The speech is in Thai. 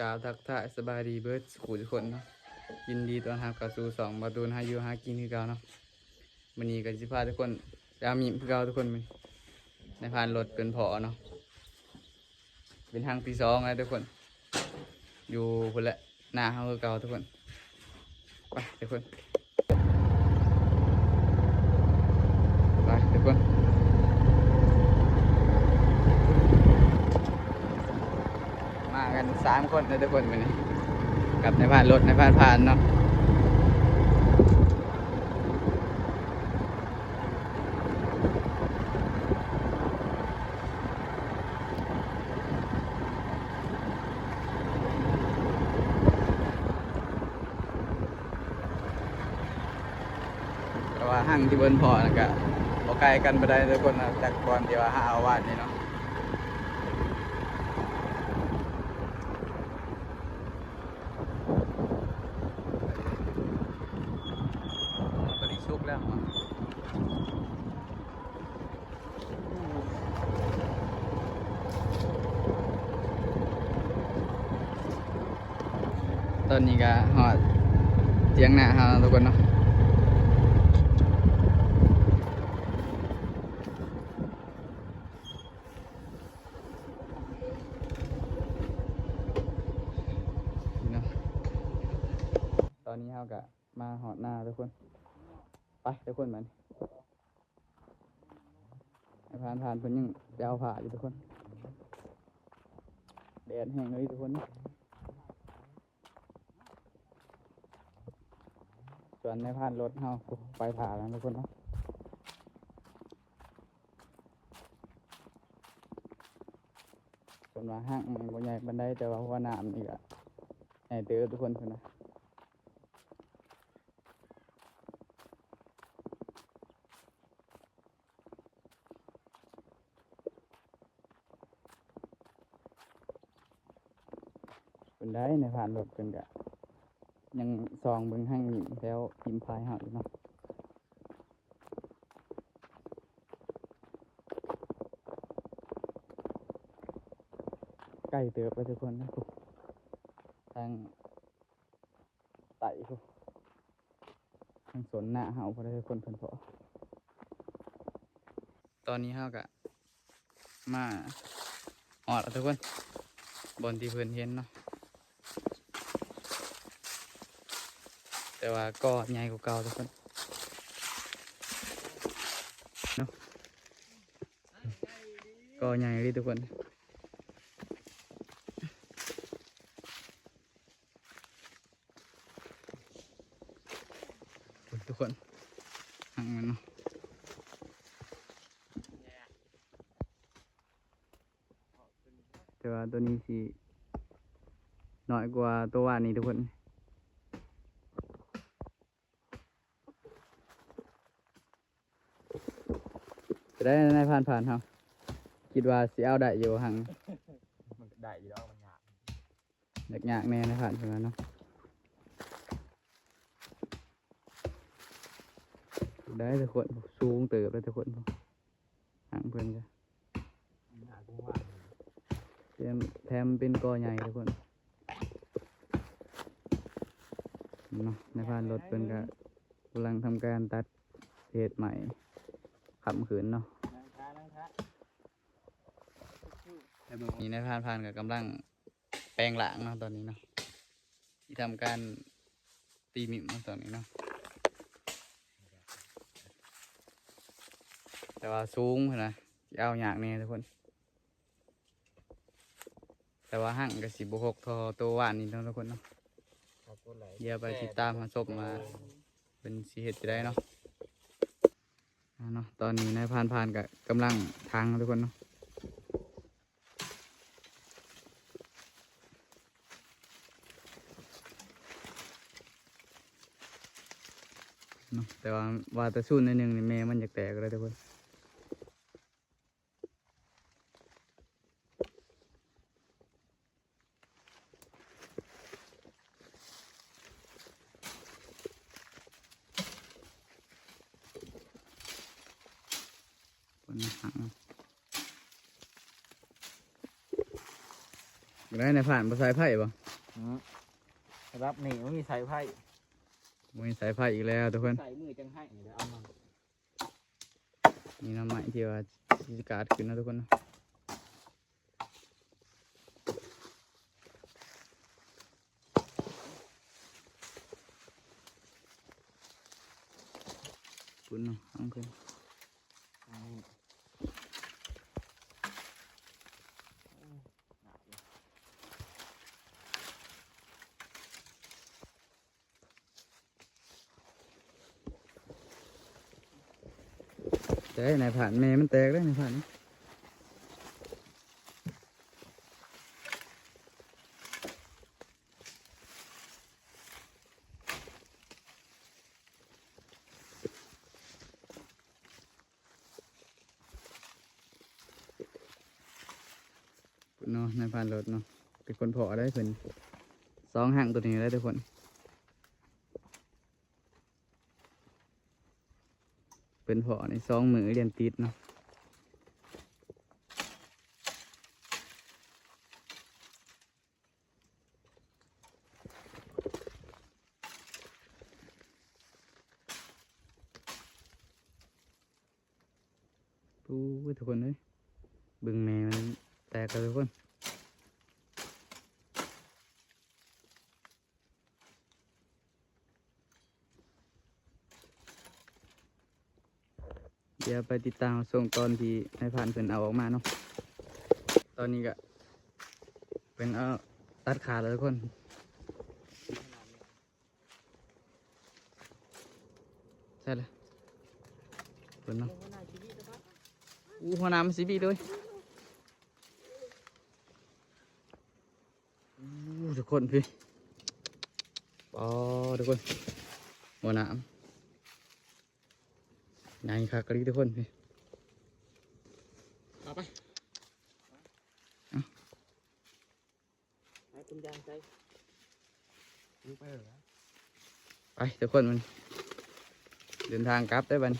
กล่าวทักทายสบายดีเบิร์ดสกูทุกคนเนาะยินดีต้อนรับเข้าสู่2บาตูนหาอยู่หากินคือเก่าเนาะวันนี้ก็สิพาทุกคนไปเอามีคือเก่าทุกคนมันในพานรถเป็นพอเนาะเป็นทางที่2แล้วทุกคนอยู่คนละหน้าเฮาคือเก่าทุกคนไปทุกคนไปทุกคนมากัน3คนนะทุกคนวันนี้กับในพานรถในพานผ่านเนาะแต่ว่าห้างที่เบิ้นพอนะกะบ่ไกลกันไปได้ทุกคนนะจากก่อนที่ว่า5 วาดนี่เนาะตอนนี้ชุกแล้วตอนนี้ก็หอดเตียงหน้าเฮาทุกคนเนาะตอนนี้เฮาก็มาหอดหน้าทุกคนไปทุกคนมันผ่านเพิ่นยังไปเอาผ้าอยู่ทุกคนแดดแห้งเลยทุกคนส่วนในผ่านรถเฮาไปผ่าแล้วทุกคนเนาะส่วนว่าห้างบ่ใหญ่บันไดแต่ว่าหัวน้ำนี่ก็ใหญ่เติบทุกคนเพิ่นนะบันไดในผ่านรถเพิ่นก็ยังซองเบิ่งห้างหิมแถวหิมพายเฮาอยู่เนาะใกล้เติบไปทุกคนนะทางไต่ทางสวนหน้าเฮาพอได้ทุกคนเพิ่นพอตอนนี้เฮาก็มาหอดแล้วทุกคนบนที่เพิ่นเห็นเนาะแต่ว่าก็ใหญ่กว่าเก่าทุกคนเนาะก็ใหญ่เลยทุกคนทุกคนห่างมันเนาะแต่ว่าตัวนี้สิน้อยกว่าตัวว่านี้ทุกคนจะได้ในผ่านครับคิดว่าสิเอาได้อยู่ห่างมันได้อยู่แล้วมันยากแน่ในผ่านเท่านั้นเนาะได้ทุกคนสูงเติบเลยทุกคนห่างเพื่อนกันแถมเป็นกอใหญ่ทุกคนเนาะในผ่านรถเป็นก็กำลังทำการตัดเหตุใหม่ขับขืนเนาะนี่ในผ่านกับกำลังแปลงหลังเนาะตอนนี้เนาะที่ทำการตีมิมตอนนี้เนาะแต่ว่าสูงนะเอาอยากเนี่ยทุกคนแต่ว่าห่างกับ10 บวก 6ทอตัวว่านนี่ทุกคนเนาะเดี๋ยวไปติดตามมาศพมาเป็นสีเห็ดจะได้เนาะตอนนี้นายผ่านกับกำลังทางทุกคนเนาะแต่ว่าแต่สู้ในหนึ่งนี่แม่มันอยากแตกเลยทุกคนได้ในผ่านภาษาไพ่ป่ะ รับนี่มันมีสายไพ่ มีสายไฟอีกแล้วทุกคน ใส่มือจังให้เดี๋ยวเอามา นี่น้ำใหม่ที่ว่าสิการ์ดขึ้นนะทุกคนเนาะปุ่นเนาะเอาขึ้น อันนี้ แต่ในผ่านแม่มันแตกได้ในผ่านนี้ปุ่นเนาะในผ่านรถเนาะเป็นคนเพาะได้เพิ่นสองห่างตัวนี้ได้ทุกคนเป็นเพาะในสองมือเรียนติดเนาะปูทุกคนเลยบึงแม่มันแตกกันทุกคนเดี๋ยวไปติดตามส่งตอนที่ให้ผ่านเพิ่นเอาออกมาเนาะตอนนี้ก็เป็นเอาตัดขาแล้วทุกคนใช่เลยเพิ่นเนาะอู้หัวหน้ำมันสีบีเลยอู้ทุกคนพี่ปอทุกคนหัวหน้ำไงครับกะลีทุกคนพี่ เอาไปให้คุณยางใจดูไปเหรอ ไปทุกคนมันเดินทางกลับได้บัดน